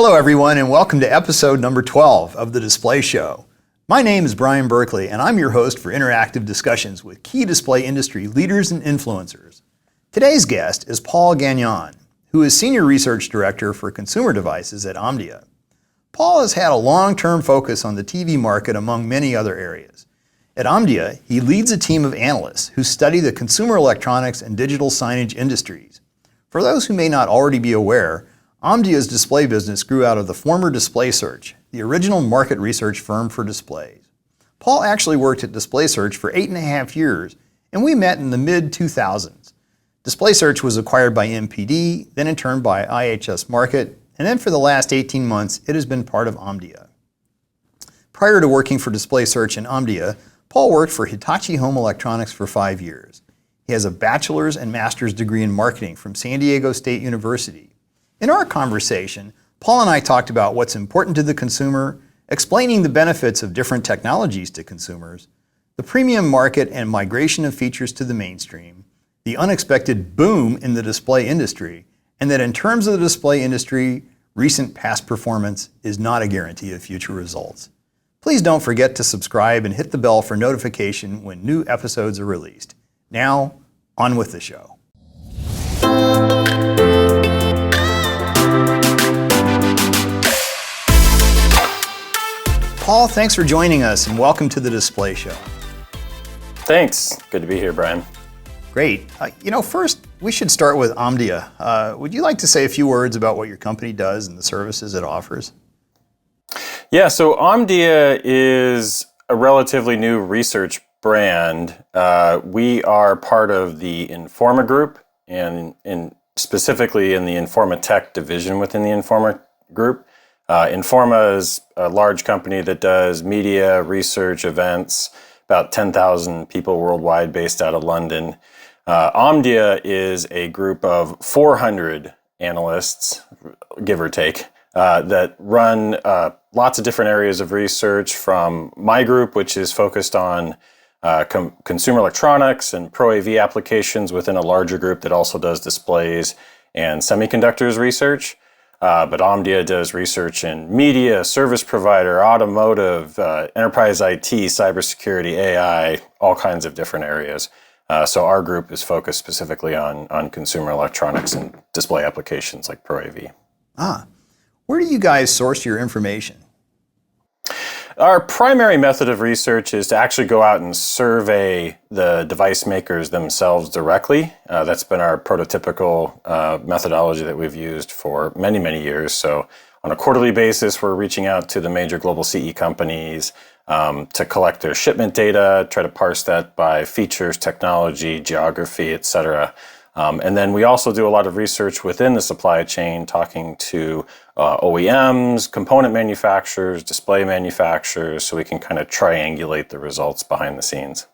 Hello everyone and welcome to episode number 12 of The Display Show. My name is Brian Berkeley and I'm your host for interactive discussions with key display industry leaders and influencers. Today's guest is Paul Gagnon, who is Senior Research Director for Consumer Devices at Omdia. Paul has had a long-term focus on the TV market among many other areas. At Omdia, he leads a team of analysts who study the consumer electronics and digital signage industries. For those who may not already be aware, Omdia's display business grew out of the former Display Search, the original market research firm for displays. Paul actually worked at Display Search for 8.5 years, and we met in the mid-2000s. Display Search was acquired by MPD, then in turn by IHS Markit, and then for the last 18 months, it has been part of Omdia. Prior to working for Display Search and Omdia, Paul worked for Hitachi Home Electronics for 5 years. He has a bachelor's and master's degree in marketing from San Diego State University. In our conversation, Paul and I talked about what's important to the consumer, explaining the benefits of different technologies to consumers, the premium market and migration of features to the mainstream, the unexpected boom in the display industry, and that in terms of the display industry, recent past performance is not a guarantee of future results. Please don't forget to subscribe and hit the bell for notification when new episodes are released. Now, on with the show. Paul, thanks for joining us and welcome to the Display Show. Thanks. Good to be here, Brian. Great. First, we should start with Omdia. Would you like to say a few words about what your company does and the services it offers? Yeah, so Omdia is a relatively new research brand. We are part of the Informa Group, and specifically in the Informa Tech division within the Informa Group. Informa is a large company that does media, research, events, about 10,000 people worldwide based out of London. Omdia is a group of 400 analysts, give or take, that run lots of different areas of research, from my group, which is focused on consumer electronics and Pro AV applications within a larger group that also does displays and semiconductors research. But Omdia does research in media, service provider, automotive, enterprise IT, cybersecurity, AI, all kinds of different areas. So our group is focused specifically on consumer electronics and display applications like Pro AV. Where do you guys source your information? Our primary method of research is to actually go out and survey the device makers themselves directly. That's been our prototypical methodology that we've used for many, many years. So on a quarterly basis, we're reaching out to the major global CE companies to collect their shipment data, try to parse that by features, technology, geography, et cetera. And then we also do a lot of research within the supply chain, talking to OEMs, component manufacturers, display manufacturers, so we can kind of triangulate the results behind the scenes.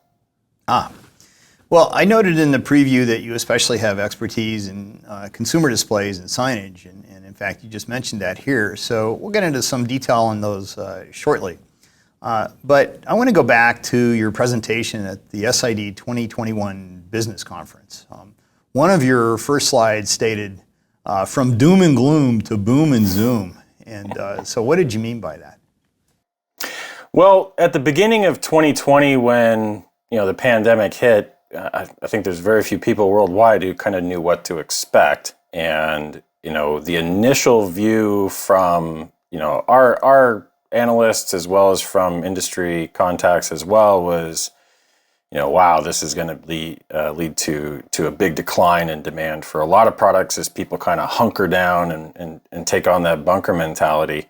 Well, I noted in the preview that you especially have expertise in consumer displays and signage, and in fact, you just mentioned that here. So we'll get into some detail on those shortly. But I want to go back to your presentation at the SID 2021 Business Conference. One of your first slides stated, from doom and gloom to boom and zoom. And so what did you mean by that? Well, at the beginning of 2020, when the pandemic hit, I think there's very few people worldwide who kind of knew what to expect. And, the initial view from, our analysts as well as from industry contacts as well was, wow, this is going to lead to a big decline in demand for a lot of products as people kind of hunker down and take on that bunker mentality.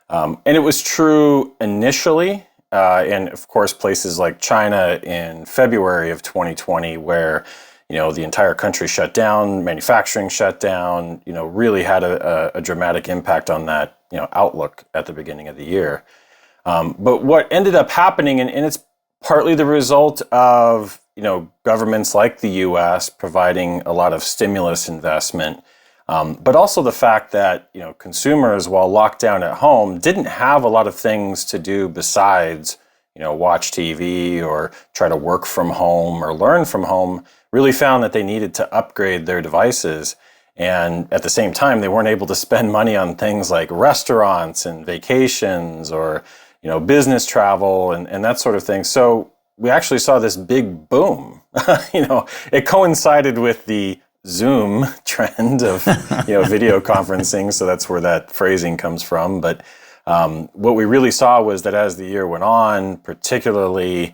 And it was true initially, and of course places like China in February of 2020, where the entire country shut down, manufacturing shut down, really had a dramatic impact on that outlook at the beginning of the year. But what ended up happening, and it's partly the result of, governments like the U.S. providing a lot of stimulus investment, but also the fact that, consumers, while locked down at home, didn't have a lot of things to do besides, watch TV or try to work from home or learn from home, really found that they needed to upgrade their devices. And at the same time, they weren't able to spend money on things like restaurants and vacations or, business travel and that sort of thing. So we actually saw this big boom. It coincided with the Zoom trend of, video conferencing. So that's where that phrasing comes from. But what we really saw was that as the year went on, particularly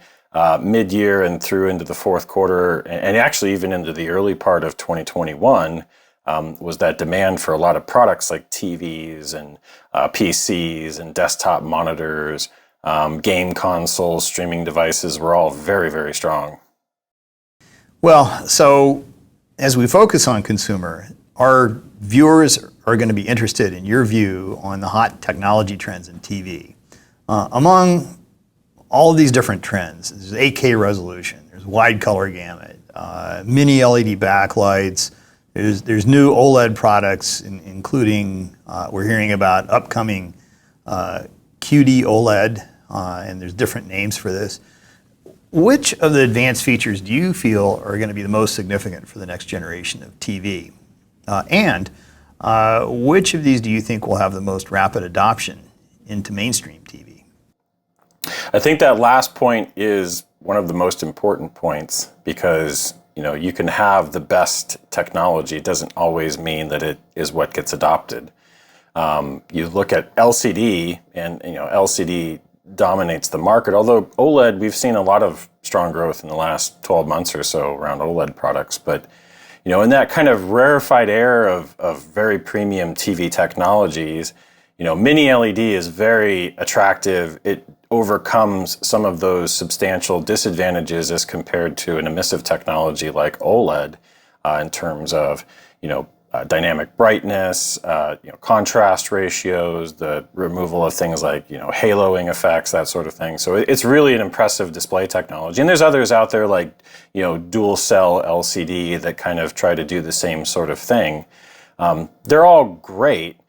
mid-year and through into the fourth quarter, and actually even into the early part of 2021, was that demand for a lot of products like TVs and PCs and desktop monitors, game consoles, streaming devices were all very, very strong. Well, so as we focus on consumer, our viewers are going to be interested in your view on the hot technology trends in TV. Among all of these different trends, there's 8K resolution, there's wide color gamut, mini LED backlights, there's new OLED products, including we're hearing about upcoming QD-OLED, and there's different names for this. Which of the advanced features do you feel are going to be the most significant for the next generation of TV? And which of these do you think will have the most rapid adoption into mainstream TV? I think that last point is one of the most important points because you can have the best technology. It doesn't always mean that it is what gets adopted. You look at LCD, and LCD dominates the market. Although OLED, we've seen a lot of strong growth in the last 12 months or so around OLED products. But in that kind of rarefied air of very premium TV technologies, mini LED is very attractive. It overcomes some of those substantial disadvantages as compared to an emissive technology like OLED in terms of, dynamic brightness, contrast ratios, the removal of things like, haloing effects, that sort of thing. So it's really an impressive display technology. And there's others out there like, dual cell LCD that kind of try to do the same sort of thing. They're all great.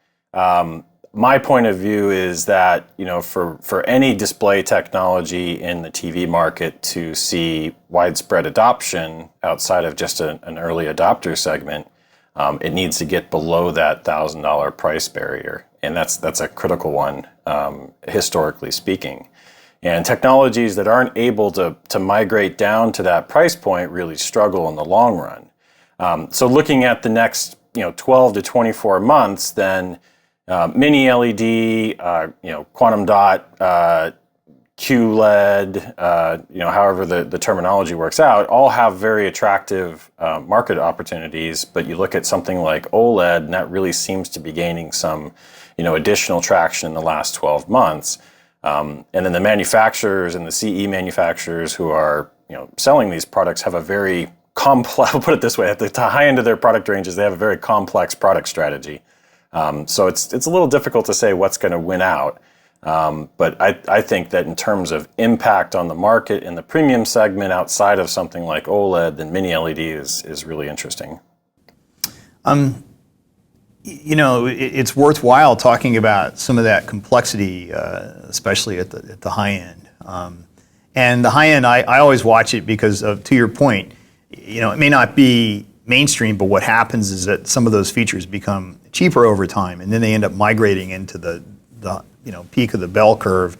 My point of view is that, for any display technology in the TV market to see widespread adoption outside of just an early adopter segment, it needs to get below that $1,000 price barrier. And that's a critical one, historically speaking. And technologies that aren't able to migrate down to that price point really struggle in the long run. So looking at the next 12 to 24 months, then mini LED, quantum dot, QLED, however the terminology works out, all have very attractive market opportunities. But you look at something like OLED, and that really seems to be gaining some, additional traction in the last 12 months. And then the manufacturers and the CE manufacturers who are, selling these products have a very complex, I'll put it this way, at the high end of their product ranges, they have a very complex product strategy. So it's a little difficult to say what's going to win out. But I think that in terms of impact on the market in the premium segment outside of something like OLED, then mini LED is really interesting. It's worthwhile talking about some of that complexity, especially at the high end. And the high end, I always watch it because of, to your point, it may not be mainstream, but what happens is that some of those features become cheaper over time, and then they end up migrating into the peak of the bell curve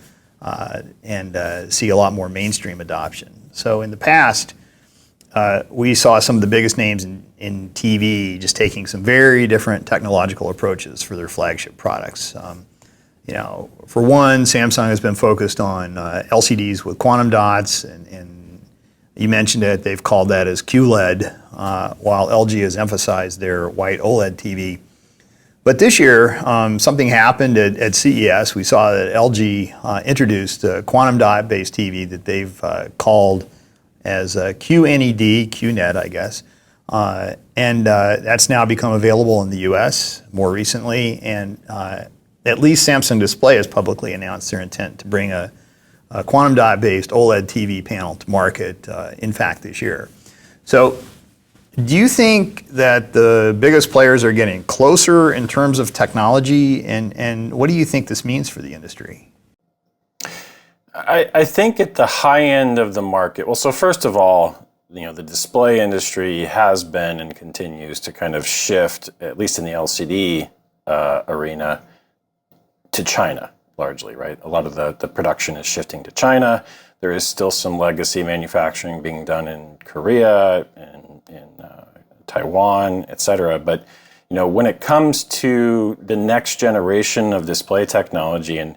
and see a lot more mainstream adoption. So in the past, we saw some of the biggest names in TV just taking some very different technological approaches for their flagship products. For one, Samsung has been focused on LCDs with quantum dots, and you mentioned it, they've called that as QLED, while LG has emphasized their white OLED TV. But this year, something happened at CES. We saw that LG introduced a quantum dot-based TV that they've called as QNED, I guess. And that's now become available in the US more recently. And at least Samsung Display has publicly announced their intent to bring a quantum dot-based OLED TV panel to market, in fact, this year. So do you think that the biggest players are getting closer in terms of technology, and what do you think this means for the industry? I think at the high end of the market, well, so first of all, the display industry has been and continues to kind of shift, at least in the LCD arena, to China largely, right? A lot of the production is shifting to China. There is still some legacy manufacturing being done in Korea and in Taiwan, et cetera. But when it comes to the next generation of display technology, and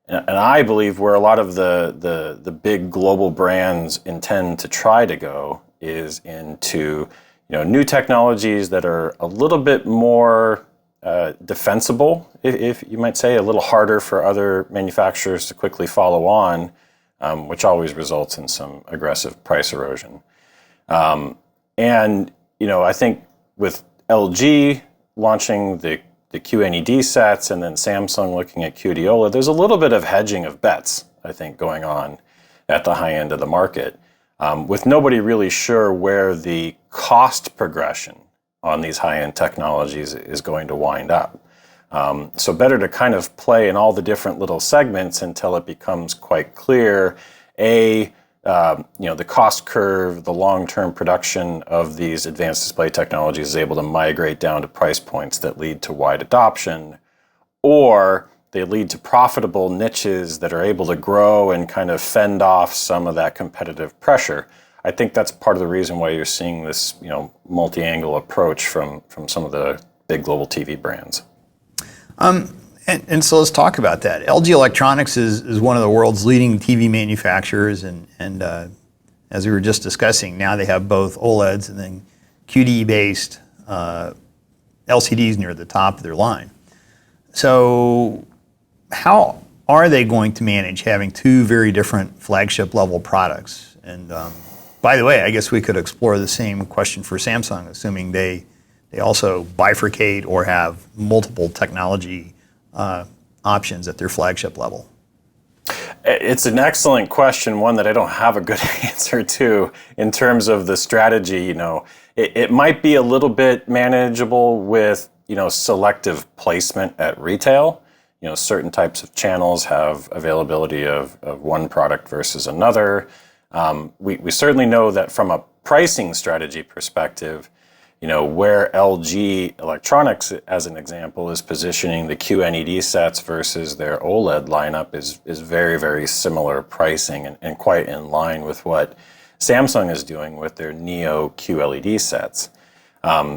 I believe where a lot of the big global brands intend to try to go is into new technologies that are a little bit more defensible, if you might say, a little harder for other manufacturers to quickly follow on, which always results in some aggressive price erosion. I think with LG launching the QLED sets and then Samsung looking at QD-OLED, there's a little bit of hedging of bets, I think, going on at the high end of the market, with nobody really sure where the cost progression on these high-end technologies is going to wind up. So better to kind of play in all the different little segments until it becomes quite clear, the cost curve, the long-term production of these advanced display technologies is able to migrate down to price points that lead to wide adoption, or they lead to profitable niches that are able to grow and kind of fend off some of that competitive pressure. I think that's part of the reason why you're seeing this, multi-angle approach from some of the big global TV brands. And so let's talk about that. LG Electronics is one of the world's leading TV manufacturers, and as we were just discussing, now they have both OLEDs and then QD-based LCDs near the top of their line. So how are they going to manage having two very different flagship level products? And by the way, I guess we could explore the same question for Samsung, assuming they also bifurcate or have multiple technology options at their flagship level. It's an excellent question, one that I don't have a good answer to in terms of the strategy. It might be a little bit manageable with selective placement at retail. Certain types of channels have availability of one product versus another. We certainly know that from a pricing strategy perspective, where LG Electronics, as an example, is positioning the QLED sets versus their OLED lineup is very, very similar pricing and quite in line with what Samsung is doing with their Neo QLED sets.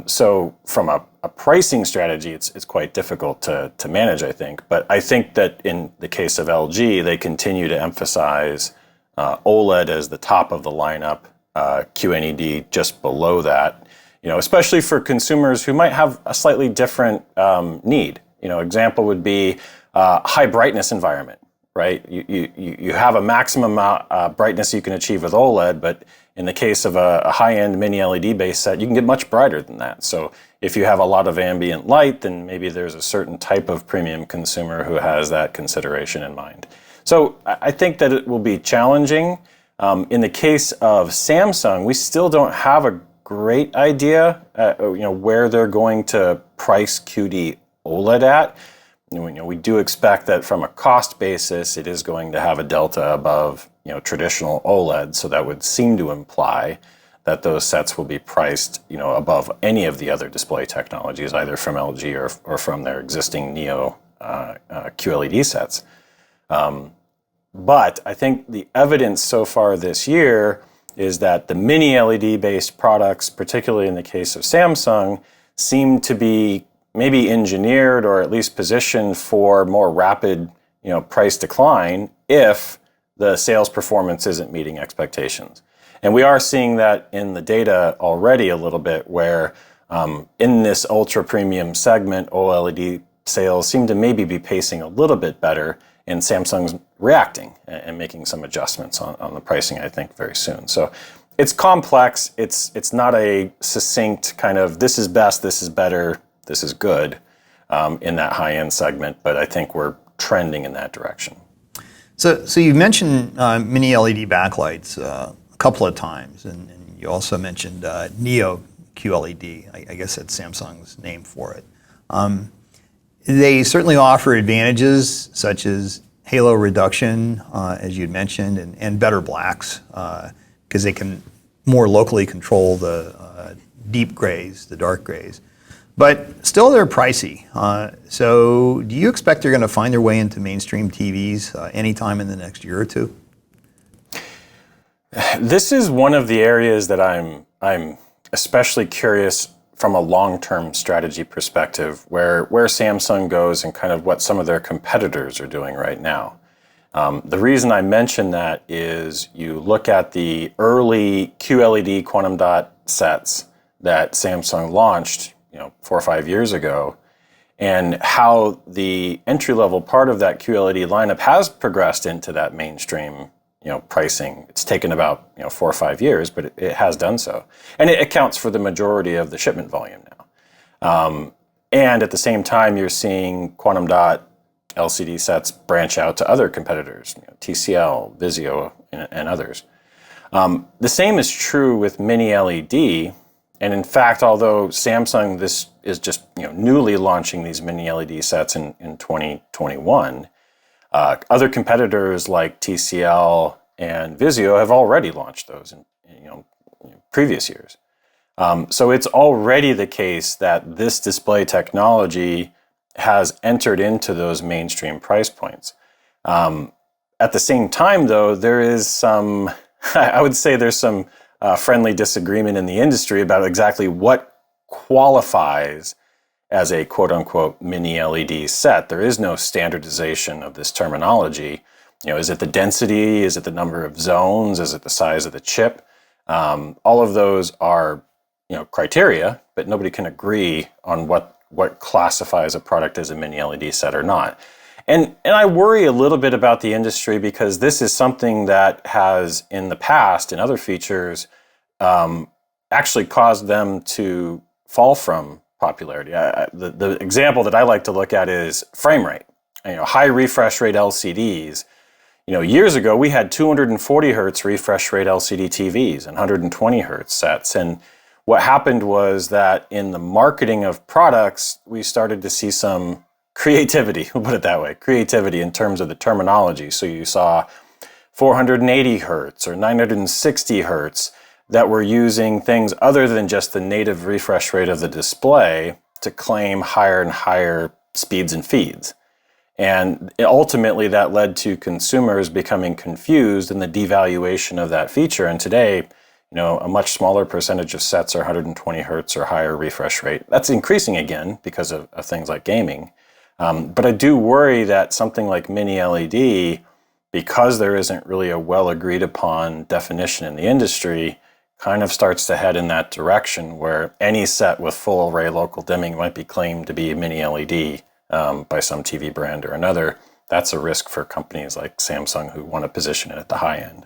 So from a pricing strategy, it's quite difficult to manage, I think. But I think that in the case of LG, they continue to emphasize OLED as the top of the lineup, QLED just below that. Especially for consumers who might have a slightly different need. Example would be high brightness environment, right? You have a maximum brightness you can achieve with OLED, but in the case of a high-end mini LED based set, you can get much brighter than that. So if you have a lot of ambient light, then maybe there's a certain type of premium consumer who has that consideration in mind. So I think that it will be challenging. In the case of Samsung, we still don't have a great idea, where they're going to price QD-OLED at. We do expect that from a cost basis, it is going to have a delta above, traditional OLED. So that would seem to imply that those sets will be priced, above any of the other display technologies, either from LG or from their existing Neo QLED sets. But I think the evidence so far this year is that the mini LED based products, particularly in the case of Samsung, seem to be maybe engineered or at least positioned for more rapid, price decline if the sales performance isn't meeting expectations. And we are seeing that in the data already a little bit, where in this ultra premium segment, OLED sales seem to maybe be pacing a little bit better, and Samsung's reacting and making some adjustments on the pricing, I think, very soon. So it's complex. It's not a succinct kind of this is best, this is better, this is good in that high-end segment, but I think we're trending in that direction. So you mentioned mini LED backlights a couple of times, and you also mentioned Neo QLED. I guess that's Samsung's name for it. They certainly offer advantages such as halo reduction, as you'd mentioned, and better blacks, because they can more locally control the deep grays, the dark grays. But still they're pricey. So do you expect they're going to find their way into mainstream TVs anytime in the next year or two? This is one of the areas that I'm especially curious from a long-term strategy perspective, where Samsung goes and kind of what some of their competitors are doing right now. The reason I mention that is you look at the early QLED quantum dot sets that Samsung launched, 4 or 5 years ago, and how the entry-level part of that QLED lineup has progressed into that mainstream pricing. It's taken about 4 or 5 years, but it has done so, and it accounts for the majority of the shipment volume now. And at the same time, you're seeing quantum dot LCD sets branch out to other competitors, TCL, Vizio, and others. The same is true with mini LED. And in fact, although Samsung this is just newly launching these mini LED sets in 2021. Other competitors like TCL and Vizio have already launched those in previous years. So it's already the case that this display technology has entered into those mainstream price points. At the same time, though, there is some, I would say there's some friendly disagreement in the industry about exactly what qualifies as a quote-unquote mini LED set. There is no standardization of this terminology. Is it the density? Is it the number of zones? Is it the size of the chip? All of those are criteria, but nobody can agree on what classifies a product as a mini LED set or not. And I worry a little bit about the industry because this is something that has in the past in other features actually caused them to fall from popularity. The example that I like to look at is frame rate. High refresh rate LCDs. Years ago we had 240 hertz refresh rate LCD TVs and 120 hertz sets. And what happened was that in the marketing of products, we started to see some creativity, we'll put it that way, creativity in terms of the terminology. So you saw 480 hertz or 960 hertz that were using things other than just the native refresh rate of the display to claim higher and higher speeds and feeds. And ultimately that led to consumers becoming confused in the devaluation of that feature. And today, a much smaller percentage of sets are 120 hertz or higher refresh rate. That's increasing again because of things like gaming. But I do worry that something like mini LED, because there isn't really a well agreed upon definition in the industry, kind of starts to head in that direction where any set with full array local dimming might be claimed to be a mini LED by some TV brand or another. That's a risk for companies like Samsung who want to position it at the high end.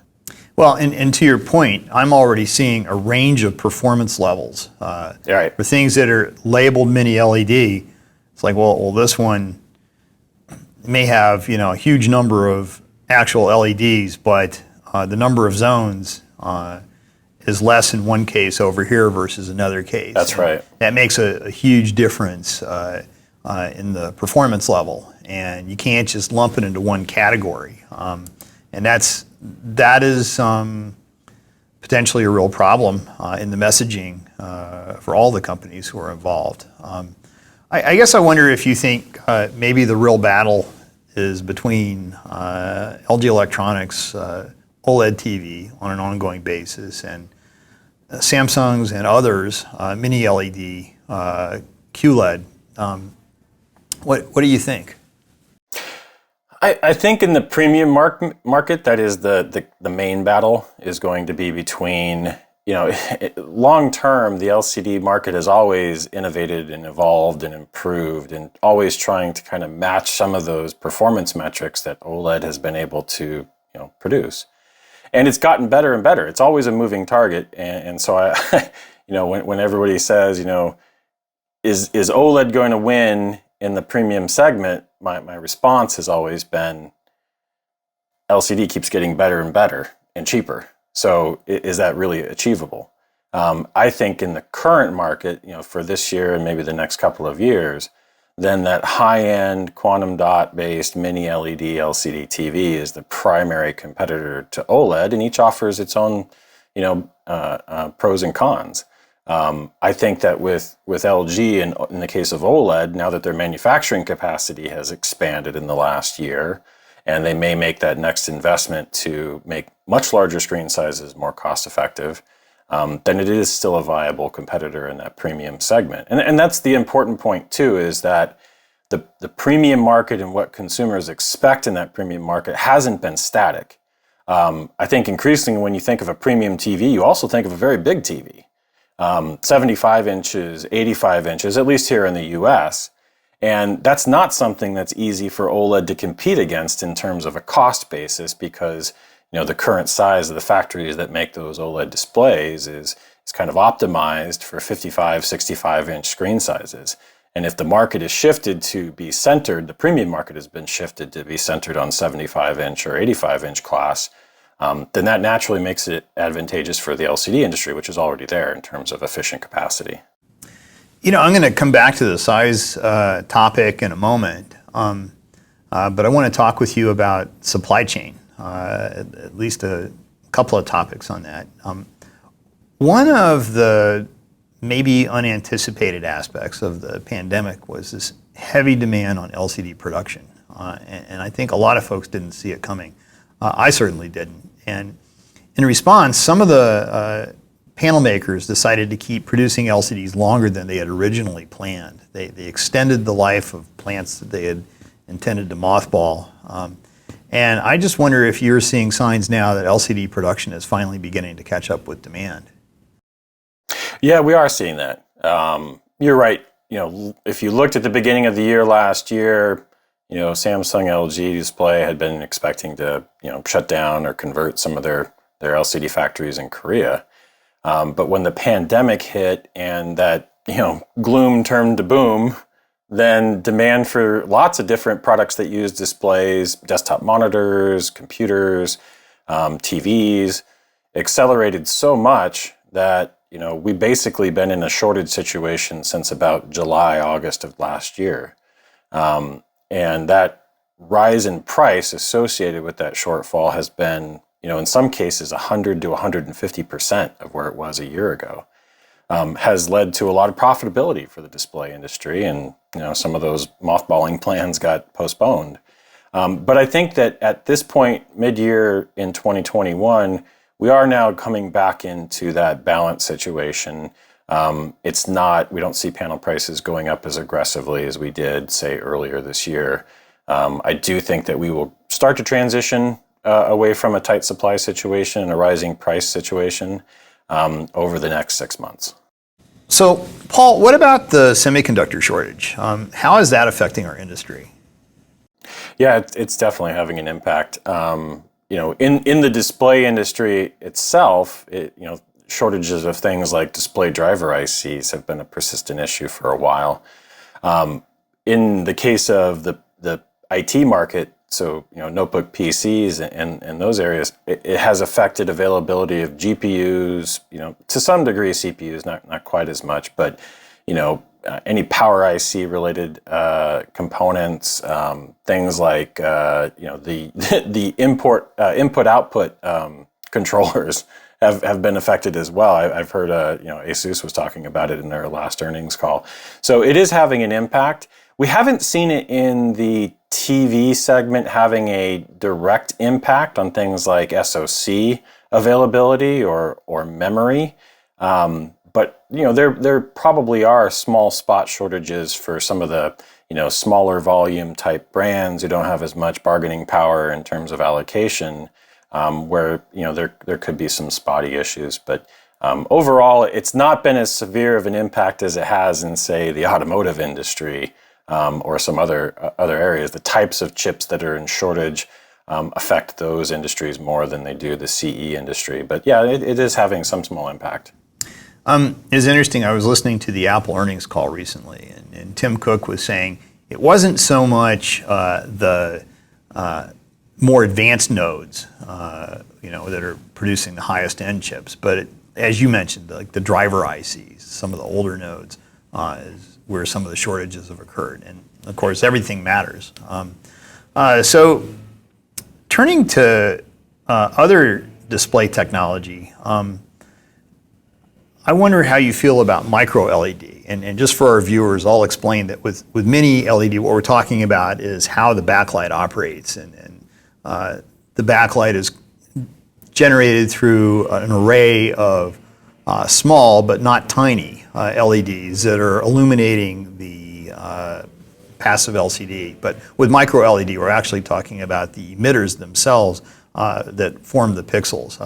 Well, and to your point, I'm already seeing a range of performance levels. Right. For things that are labeled mini LED, it's like, well, this one may have a huge number of actual LEDs, but the number of zones is less in one case over here versus another case. That's right. That makes a huge difference in the performance level, and you can't just lump it into one category. And that is potentially a real problem in the messaging for all the companies who are involved. I guess I wonder if you think maybe the real battle is between LG Electronics OLED TV on an ongoing basis and Samsung's and others mini LED QLED. What do you think? I think in the premium market, that is the main battle is going to be between, long term, the LCD market has always innovated and evolved and improved and always trying to kind of match some of those performance metrics that OLED has been able to, produce. And it's gotten better and better. It's always a moving target. And so I, when everybody says, is OLED going to win in the premium segment, my response has always been LCD keeps getting better and better and cheaper. So is that really achievable? I think in the current market, for this year and maybe the next couple of years, then that high-end quantum dot-based mini LED LCD TV is the primary competitor to OLED, and each offers its own, pros and cons. I think that with LG and in the case of OLED, now that their manufacturing capacity has expanded in the last year, and they may make that next investment to make much larger screen sizes more cost effective, then it is still a viable competitor in that premium segment. And that's the important point too, is that the premium market and what consumers expect in that premium market hasn't been static. I think increasingly when you think of a premium TV, you also think of a very big TV. 75 inches, 85 inches, at least here in the US. And that's not something that's easy for OLED to compete against in terms of a cost basis, because the current size of the factories that make those OLED displays is kind of optimized for 55, 65 inch screen sizes. And if the market is shifted to be centered, the premium market has been shifted to be centered on 75 inch or 85 inch class, then that naturally makes it advantageous for the LCD industry, which is already there in terms of efficient capacity. I'm going to come back to the size topic in a moment, but I want to talk with you about supply chain, at least a couple of topics on that. One of the maybe unanticipated aspects of the pandemic was this heavy demand on LCD production, and I think a lot of folks didn't see it coming. I certainly didn't. And in response, some of the panel makers decided to keep producing LCDs longer than they had originally planned. They extended the life of plants that they had intended to mothball. And I just wonder if you're seeing signs now that LCD production is finally beginning to catch up with demand. Yeah, we are seeing that. You're right. If you looked at the beginning of the year last year, Samsung, LG Display had been expecting to, shut down or convert some of their LCD factories in Korea. But when the pandemic hit and that, gloom turned to boom, then demand for lots of different products that use displays, desktop monitors, computers, TVs, accelerated so much that, we've basically been in a shortage situation since about July, August of last year. And that rise in price associated with that shortfall has been, in some cases, 100 to 150% of where it was a year ago, has led to a lot of profitability for the display industry. And, some of those mothballing plans got postponed. But I think that at this point, mid-year in 2021, we are now coming back into that balance situation. We don't see panel prices going up as aggressively as we did, say, earlier this year. I do think that we will start to transition away from a tight supply situation and a rising price situation over the next 6 months. So, Paul, what about the semiconductor shortage? How is that affecting our industry? Yeah, it's definitely having an impact. In the display industry itself, shortages of things like display driver ICs have been a persistent issue for a while. In the case of the IT market, so notebook PCs and those areas, it has affected availability of GPUs, to some degree CPUs, not quite as much, but any power IC related components, things like the input output controllers have been affected as well. I've heard Asus was talking about it in their last earnings call. So it is having an impact. We haven't seen it in the TV segment having a direct impact on things like SoC availability or memory. But there probably are small spot shortages for some of the smaller volume type brands who don't have as much bargaining power in terms of allocation, where there could be some spotty issues. But overall, it's not been as severe of an impact as it has in, say, the automotive industry or some other areas. The types of chips that are in shortage affect those industries more than they do the CE industry. But yeah, it is having some small impact. It's interesting. I was listening to the Apple earnings call recently, and Tim Cook was saying it wasn't so much the more advanced nodes, that are producing the highest end chips, but as you mentioned, like the driver ICs, some of the older nodes, is where some of the shortages have occurred, and of course, everything matters. So, turning to other display technology. I wonder how you feel about micro-LED. And just for our viewers, I'll explain that with mini LED, what we're talking about is how the backlight operates. And the backlight is generated through an array of small but not tiny LEDs that are illuminating the passive LCD. But with micro-LED, we're actually talking about the emitters themselves that form the pixels,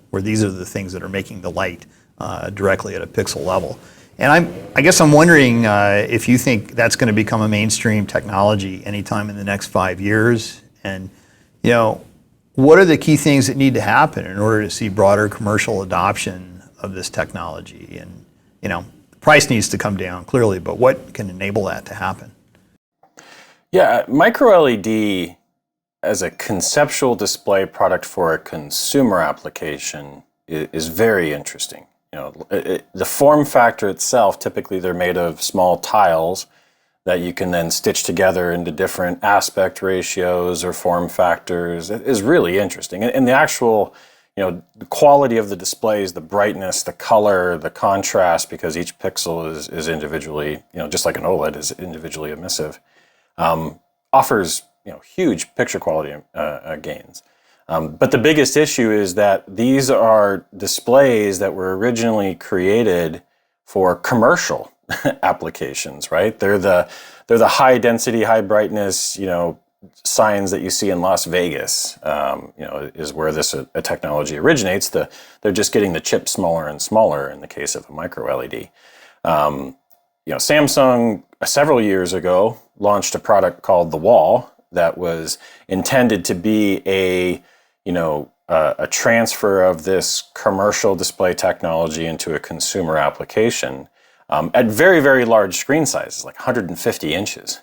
where these are the things that are making the light directly at a pixel level. And I guess I'm wondering if you think that's going to become a mainstream technology anytime in the next 5 years. And, what are the key things that need to happen in order to see broader commercial adoption of this technology? And, the price needs to come down clearly, but what can enable that to happen? Yeah, micro-LED as a conceptual display product for a consumer application is very interesting. The form factor itself, typically they're made of small tiles that you can then stitch together into different aspect ratios or form factors. It is really interesting. And the actual, the quality of the displays, the brightness, the color, the contrast, because each pixel is individually, just like an OLED is individually emissive, offers, huge picture quality gains. But the biggest issue is that these are displays that were originally created for commercial applications, right? They're the high density, high brightness, signs that you see in Las Vegas, is where this technology originates. They're just getting the chip smaller and smaller in the case of a micro LED. Samsung several years ago launched a product called the Wall that was intended to be a transfer of this commercial display technology into a consumer application at very, very large screen sizes, like 150 inches.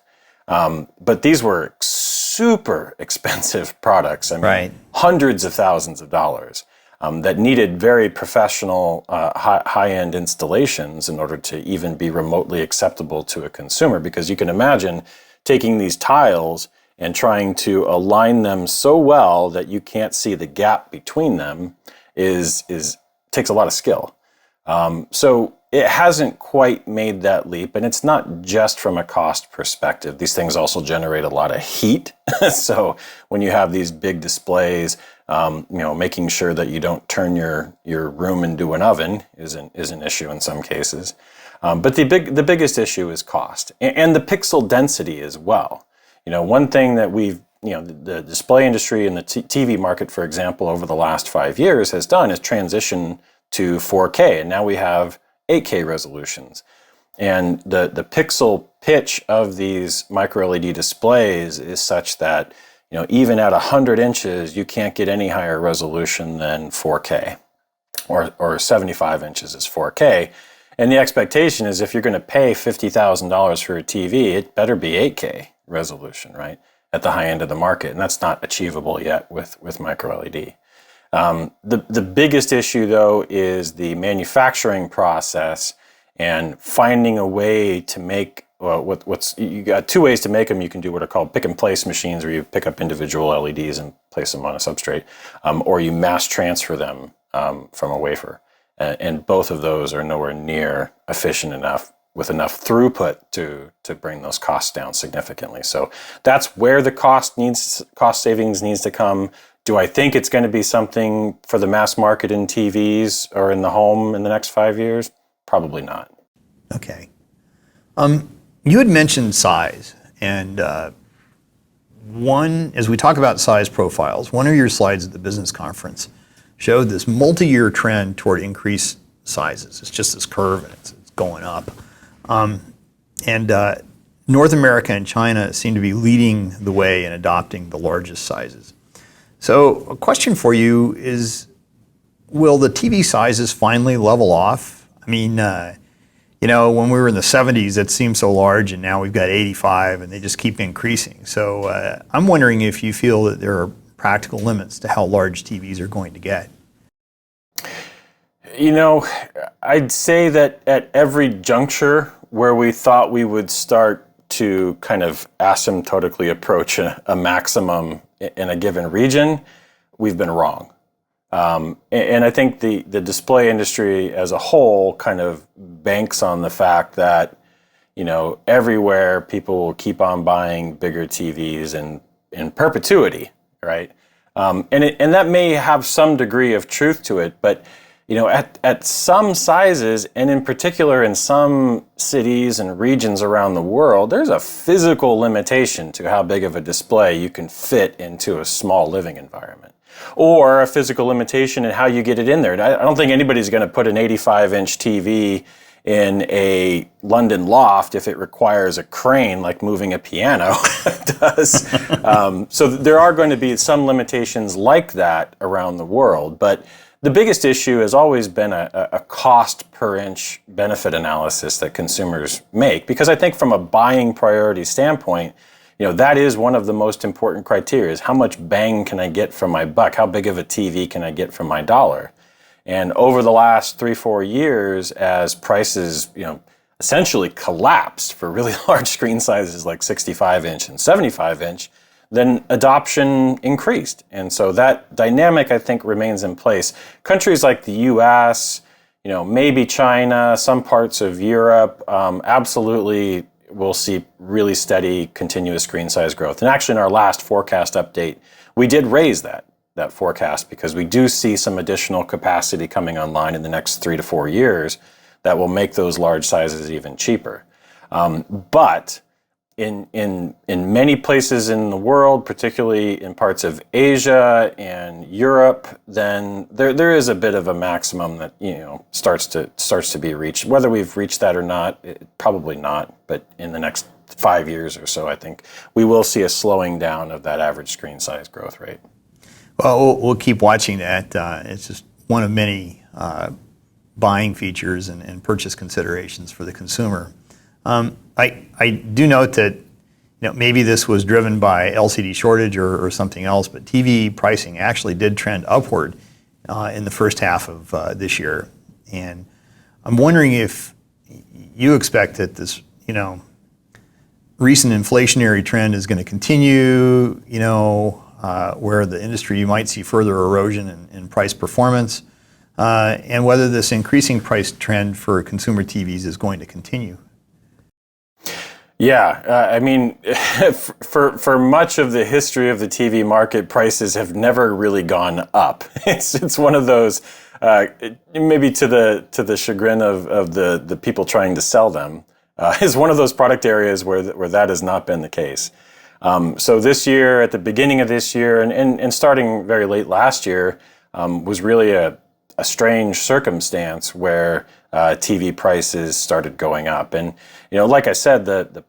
But these were super expensive products. Right. Hundreds of thousands of dollars that needed very professional, high-end installations in order to even be remotely acceptable to a consumer. Because you can imagine taking these tiles and trying to align them so well that you can't see the gap between them takes a lot of skill. So it hasn't quite made that leap, and it's not just from a cost perspective. These things also generate a lot of heat. So when you have these big displays, making sure that you don't turn your room into an oven is an issue in some cases. But the biggest issue is cost and the pixel density as well. One thing that the display industry and the TV market, for example, over the last 5 years has done is transition to 4K, and now we have 8K resolutions. And the pixel pitch of these micro-LED displays is such that, even at 100 inches, you can't get any higher resolution than 4K, or 75 inches is 4K. And the expectation is if you're going to pay $50,000 for a TV, it better be 8K resolution, right, at the high end of the market. And that's not achievable yet with micro-LED. The biggest issue, though, is the manufacturing process and finding a way to make you got two ways to make them. You can do what are called pick and place machines, where you pick up individual LEDs and place them on a substrate, or you mass transfer them from a wafer. And both of those are nowhere near efficient enough with enough throughput to bring those costs down significantly. So that's where the cost savings needs to come. Do I think it's going to be something for the mass market in TVs or in the home in the next 5 years? Probably not. Okay. You had mentioned size, and as we talk about size profiles, one of your slides at the business conference showed this multi-year trend toward increased sizes. It's just this curve, and it's going up. North America and China seem to be leading the way in adopting the largest sizes. So a question for you is, will the TV sizes finally level off? I mean, when we were in the 70s, it seemed so large, and now we've got 85, and they just keep increasing. So I'm wondering if you feel that there are practical limits to how large TVs are going to get. I'd say that at every juncture where we thought we would start to kind of asymptotically approach a maximum in a given region, we've been wrong. And I think the display industry as a whole kind of banks on the fact that, everywhere people will keep on buying bigger TVs in perpetuity, right? And that may have some degree of truth to it, but at some sizes, and in particular in some cities and regions around the world, there's a physical limitation to how big of a display you can fit into a small living environment, or a physical limitation in how you get it in there. I don't think anybody's going to put an 85-inch TV in a London loft if it requires a crane like moving a piano does. So there are going to be some limitations like that around the world, but the biggest issue has always been a cost per inch benefit analysis that consumers make, because I think from a buying priority standpoint, that is one of the most important criteria, is how much bang can I get from my buck? How big of a TV can I get from my dollar? And over the last 3-4 years, as prices, essentially collapsed for really large screen sizes like 65-inch and 75-inch, then adoption increased. And so that dynamic, I think, remains in place. Countries like the US, maybe China, some parts of Europe, absolutely will see really steady, continuous screen size growth. And actually, in our last forecast update, we did raise that forecast, because we do see some additional capacity coming online in the next 3 to 4 years that will make those large sizes even cheaper. But in many places in the world, particularly in parts of Asia and Europe, then there is a bit of a maximum that starts to be reached. Whether we've reached that or not, probably not. But in the next 5 years or so, I think we will see a slowing down of that average screen size growth rate. Well, we'll keep watching that. It's just one of many buying features and purchase considerations for the consumer. I do note that maybe this was driven by LCD shortage or something else, but TV pricing actually did trend upward in the first half of this year. And I'm wondering if you expect that this recent inflationary trend is going to continue, where the industry might see further erosion in price performance, and whether this increasing price trend for consumer TVs is going to continue. Yeah, I mean, for much of the history of the TV market, prices have never really gone up. It's one of those, maybe to the chagrin of the people trying to sell them, is one of those product areas where that has not been the case. So this year, at the beginning of this year, and starting very late last year, was really a strange circumstance where TV prices started going up. And like I said, the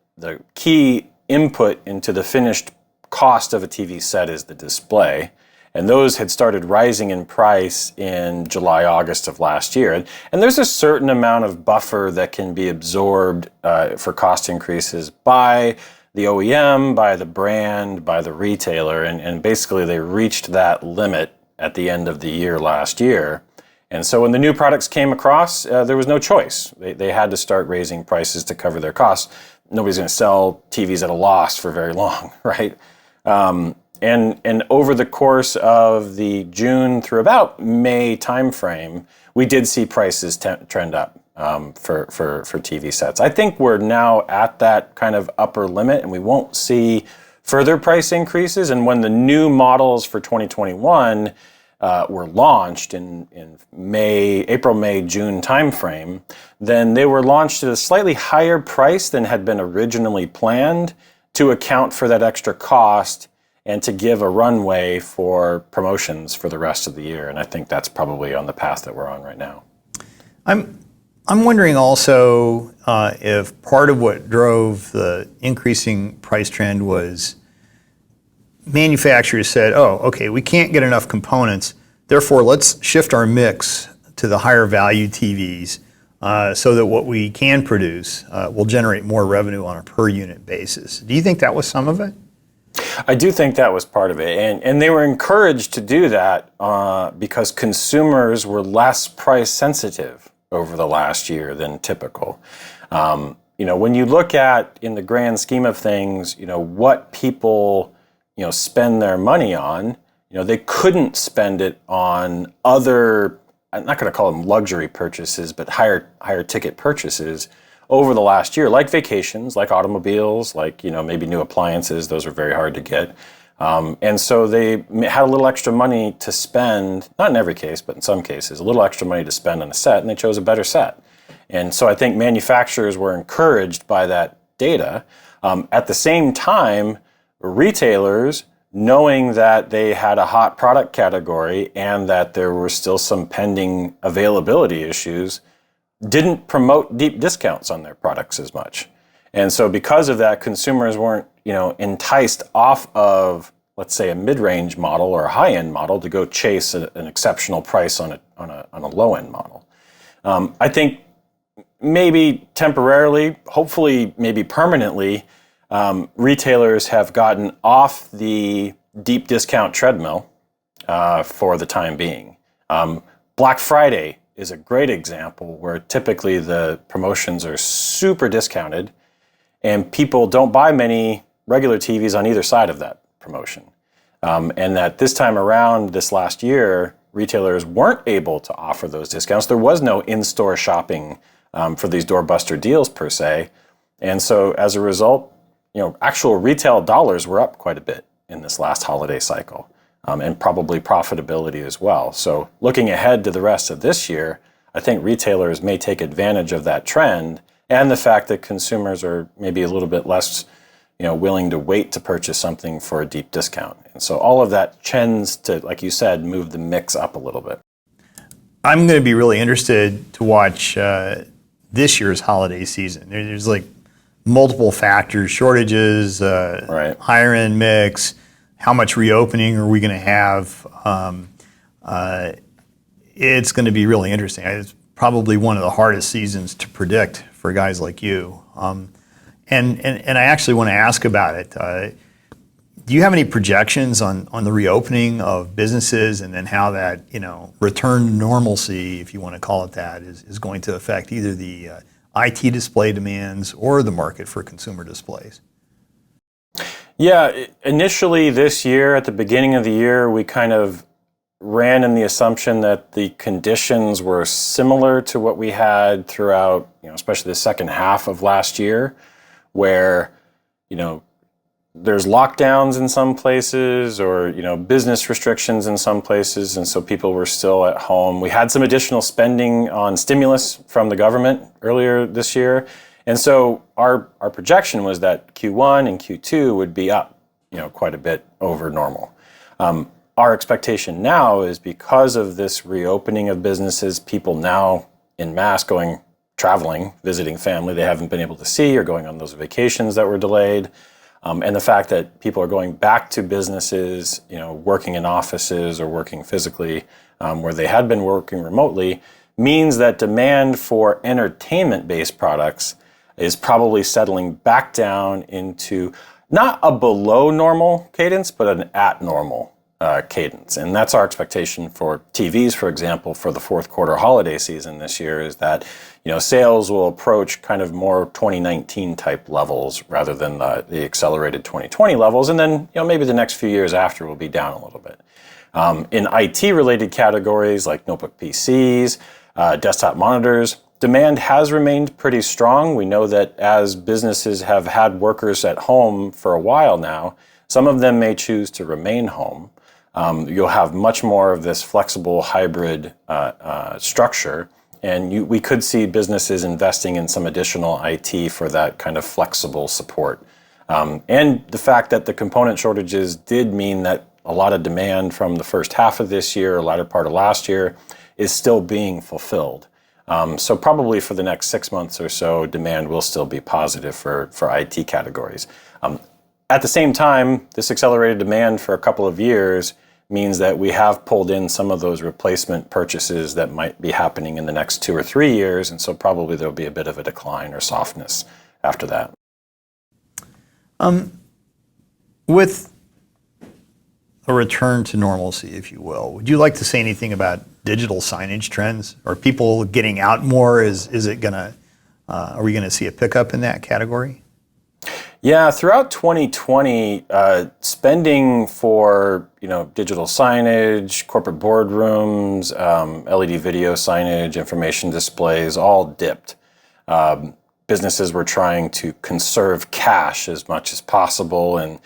key input into the finished cost of a TV set is the display. And those had started rising in price in July, August of last year. And there's a certain amount of buffer that can be absorbed for cost increases by the OEM, by the brand, by the retailer. And basically they reached that limit at the end of the year last year. And so when the new products came across, there was no choice. They had to start raising prices to cover their costs. Nobody's going to sell TVs at a loss for very long, right? And over the course of the June through about May timeframe, we did see prices trend up for TV sets. I think we're now at that kind of upper limit, and we won't see further price increases. And when the new models for 2021 were launched in April, May, June timeframe, then they were launched at a slightly higher price than had been originally planned to account for that extra cost and to give a runway for promotions for the rest of the year. And I think that's probably on the path that we're on right now. I'm wondering also if part of what drove the increasing price trend was manufacturers said, oh, okay, we can't get enough components, therefore let's shift our mix to the higher value TVs so that what we can produce will generate more revenue on a per unit basis. Do you think that was some of it? I do think that was part of it. And they were encouraged to do that because consumers were less price sensitive over the last year than typical. When you look at, in the grand scheme of things, what people spend their money on, they couldn't spend it on other, I'm not going to call them luxury purchases, but higher ticket purchases over the last year, like vacations, like automobiles, like, maybe new appliances. Those are very hard to get. And so they had a little extra money to spend, not in every case, but in some cases, a little extra money to spend on a set, and they chose a better set. And so I think manufacturers were encouraged by that data. At the same time, retailers, knowing that they had a hot product category and that there were still some pending availability issues, didn't promote deep discounts on their products as much. And so because of that, consumers weren't, enticed off of, let's say, a mid-range model or a high-end model to go chase an exceptional price on a low-end model. I think maybe temporarily, hopefully maybe permanently, retailers have gotten off the deep discount treadmill for the time being. Black Friday is a great example where typically the promotions are super discounted and people don't buy many regular TVs on either side of that promotion. And that this time around, this last year, retailers weren't able to offer those discounts. There was no in-store shopping for these doorbuster deals per se. And so as a result, actual retail dollars were up quite a bit in this last holiday cycle, and probably profitability as well. So looking ahead to the rest of this year, I think retailers may take advantage of that trend and the fact that consumers are maybe a little bit less willing to wait to purchase something for a deep discount. And so all of that tends to, like you said, move the mix up a little bit. I'm going to be really interested to watch this year's holiday season. There's like multiple factors, shortages, Right. higher end mix, how much reopening are we going to have? It's going to be really interesting. It's probably one of the hardest seasons to predict for guys like you. And I actually want to ask about it. Do you have any projections on the reopening of businesses and then how that, return to normalcy, if you want to call it that, is going to affect either the IT display demands or the market for consumer displays? Yeah, initially this year, at the beginning of the year, we kind of ran in the assumption that the conditions were similar to what we had throughout, especially the second half of last year, where, there's lockdowns in some places or, business restrictions in some places. And so people were still at home. We had some additional spending on stimulus from the government earlier this year. And so our projection was that Q1 and Q2 would be up, quite a bit over normal. Our expectation now is because of this reopening of businesses, people now en masse traveling, visiting family they haven't been able to see or going on those vacations that were delayed. And the fact that people are going back to businesses, working in offices or working physically where they had been working remotely means that demand for entertainment-based products is probably settling back down into not a below normal cadence, but an at normal cadence. And that's our expectation for TVs, for example, for the fourth quarter holiday season this year is that, sales will approach kind of more 2019 type levels rather than the accelerated 2020 levels. And then, maybe the next few years after will be down a little bit. In IT related categories like notebook PCs, desktop monitors, demand has remained pretty strong. We know that as businesses have had workers at home for a while now, some of them may choose to remain home. You'll have much more of this flexible hybrid structure, and we could see businesses investing in some additional IT for that kind of flexible support. And the fact that the component shortages did mean that a lot of demand from the first half of this year, or latter part of last year, is still being fulfilled. So probably for the next 6 months or so, demand will still be positive for IT categories. At the same time, this accelerated demand for a couple of years means that we have pulled in some of those replacement purchases that might be happening in the next 2 or 3 years, and so probably there'll be a bit of a decline or softness after that. With a return to normalcy, if you will, would you like to say anything about digital signage trends? Are people getting out more? Are we going to see a pickup in that category? Yeah, throughout 2020, spending for digital signage, corporate boardrooms, LED video signage, information displays all dipped. Businesses were trying to conserve cash as much as possible, and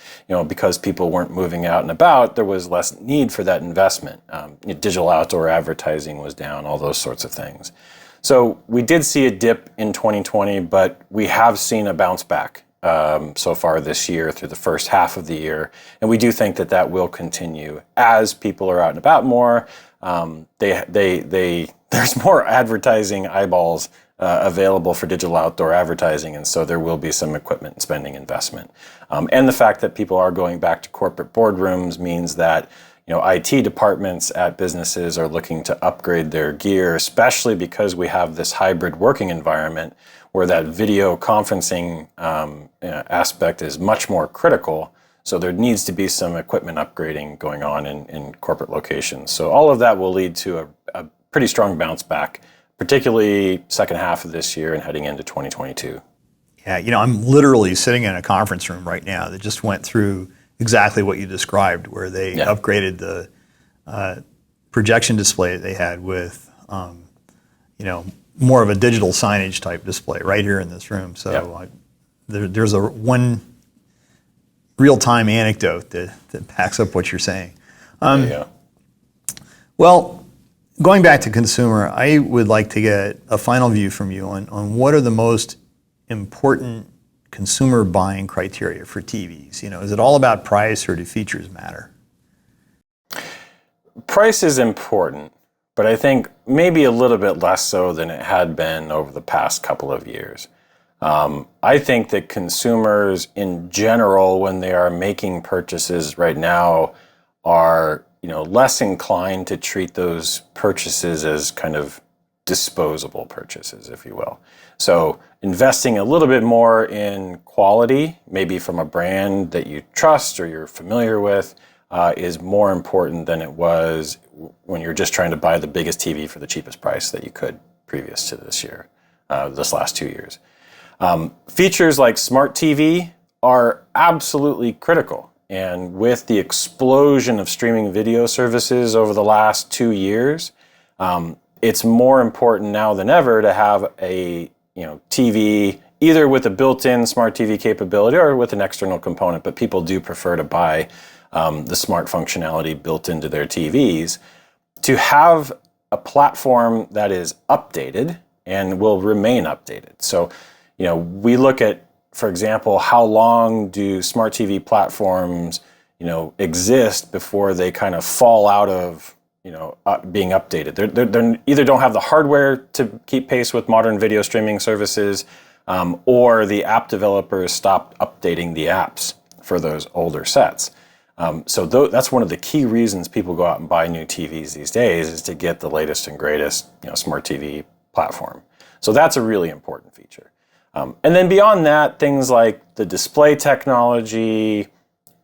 because people weren't moving out and about, there was less need for that investment. Digital outdoor advertising was down, all those sorts of things. So we did see a dip in 2020, but we have seen a bounce back so far this year through the first half of the year, and we do think that that will continue as people are out and about more. There's more advertising eyeballs available for digital outdoor advertising, and so there will be some equipment and spending investment. And the fact that people are going back to corporate boardrooms means that IT departments at businesses are looking to upgrade their gear, especially because we have this hybrid working environment where that video conferencing aspect is much more critical. So there needs to be some equipment upgrading going on in corporate locations. So all of that will lead to a pretty strong bounce back, particularly second half of this year and heading into 2022. Yeah, I'm literally sitting in a conference room right now that just went through exactly what you described, where they upgraded the projection display that they had with, more of a digital signage type display right here in this room. So there's one real-time anecdote that backs up what you're saying. Well, going back to consumer, I would like to get a final view from you on what are the most important consumer buying criteria for TVs. Is it all about price, or do features matter? Price is important, but I think maybe a little bit less so than it had been over the past couple of years. I think that consumers in general, when they are making purchases right now, are less inclined to treat those purchases as kind of disposable purchases, if you will. So investing a little bit more in quality, maybe from a brand that you trust or you're familiar with, is more important than it was when you're just trying to buy the biggest TV for the cheapest price that you could previous to this last 2 years. Features like smart TV are absolutely critical. And with the explosion of streaming video services over the last 2 years, it's more important now than ever to have a TV either with a built-in smart TV capability or with an external component. But people do prefer to buy the smart functionality built into their TVs. To have a platform that is updated and will remain updated. So, we look at, for example, how long do smart TV platforms, exist before they kind of fall out of, being updated. They either don't have the hardware to keep pace with modern video streaming services, or the app developers stopped updating the apps for those older sets. So that's one of the key reasons people go out and buy new TVs these days, is to get the latest and greatest, smart TV platform. So that's a really important feature. And then beyond that, things like the display technology,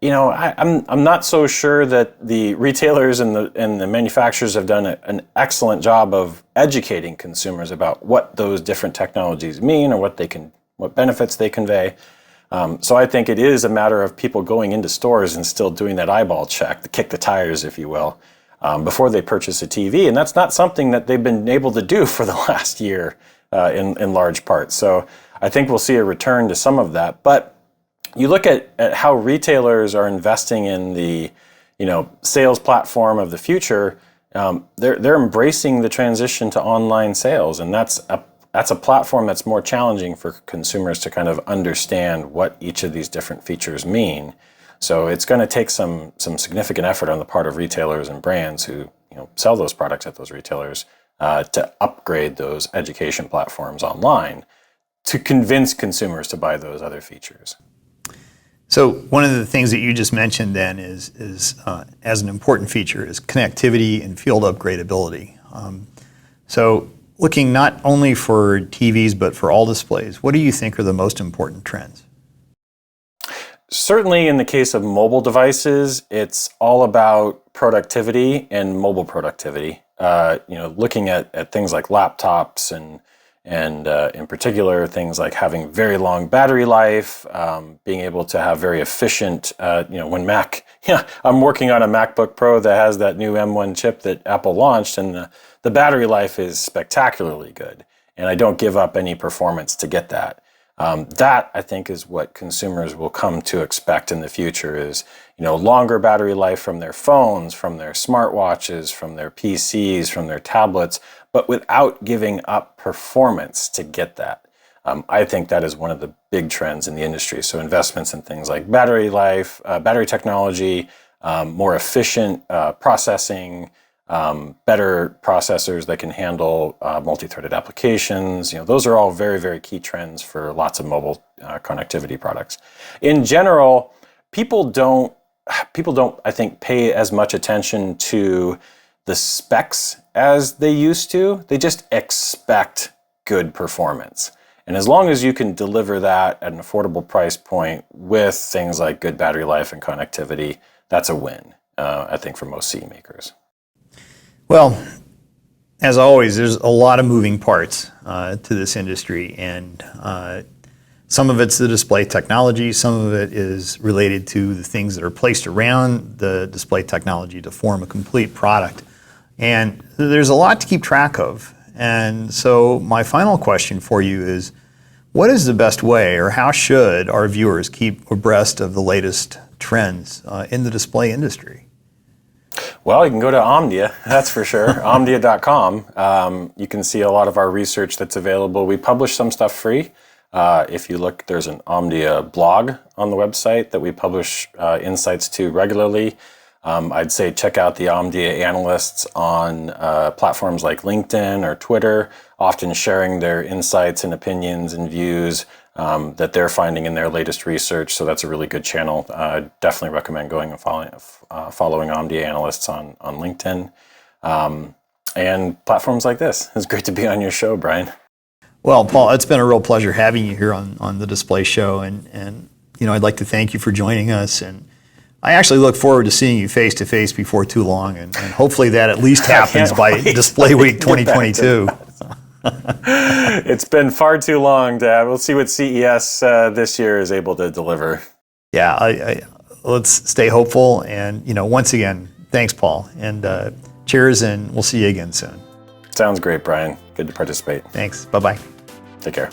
I'm not so sure that the retailers and the manufacturers have done an excellent job of educating consumers about what those different technologies mean or what benefits they convey. So I think it is a matter of people going into stores and still doing that eyeball check, to kick the tires, if you will, before they purchase a TV. And that's not something that they've been able to do for the last year in large part. So I think we'll see a return to some of that. But you look at how retailers are investing in the sales platform of the future. They're embracing the transition to online sales, and that's a platform that's more challenging for consumers to kind of understand what each of these different features mean. So it's going to take some significant effort on the part of retailers and brands who sell those products at those retailers to upgrade those education platforms online to convince consumers to buy those other features. So one of the things that you just mentioned then is as an important feature is connectivity and field upgradability. So looking not only for TVs but for all displays, what do you think are the most important trends? Certainly in the case of mobile devices, it's all about productivity and mobile productivity. Looking at things like laptops and And in particular, things like having very long battery life, being able to have very efficient, when I'm working on a MacBook Pro that has that new M1 chip that Apple launched, and the battery life is spectacularly good. And I don't give up any performance to get that. That, I think, is what consumers will come to expect in the future is, longer battery life from their phones, from their smartwatches, from their PCs, from their tablets, but without giving up performance to get that. I think that is one of the big trends in the industry. So investments in things like battery life, battery technology, more efficient processing, better processors that can handle multi-threaded applications. Those are all very, very key trends for lots of mobile connectivity products. In general, people don't, I think, pay as much attention to the specs as they used to. They just expect good performance. And as long as you can deliver that at an affordable price point with things like good battery life and connectivity, that's a win, I think, for most CE makers. Well, as always, there's a lot of moving parts to this industry, and some of it's the display technology, some of it is related to the things that are placed around the display technology to form a complete product. And there's a lot to keep track of. And so my final question for you is, what is the best way, or how should our viewers keep abreast of the latest trends in the display industry? Well, you can go to Omdia, that's for sure, omdia.com. You can see a lot of our research that's available. We publish some stuff free. If you look, there's an Omdia blog on the website that we publish insights to regularly. I'd say check out the Omdia analysts on platforms like LinkedIn or Twitter, often sharing their insights and opinions and views that they're finding in their latest research. So that's a really good channel. I definitely recommend going and following Omdia analysts on LinkedIn. And platforms like this. It's great to be on your show, Brian. Well, Paul, it's been a real pleasure having you here on the Display Show. And I'd like to thank you for joining us. And I actually look forward to seeing you face to face before too long, and hopefully that at least happens by Display Week 2022. It's been far too long. We'll see what CES this year is able to deliver. Yeah, let's stay hopeful. And once again, thanks, Paul, and cheers, and we'll see you again soon. Sounds great, Brian. Good to participate. Thanks. Bye-bye. Take care.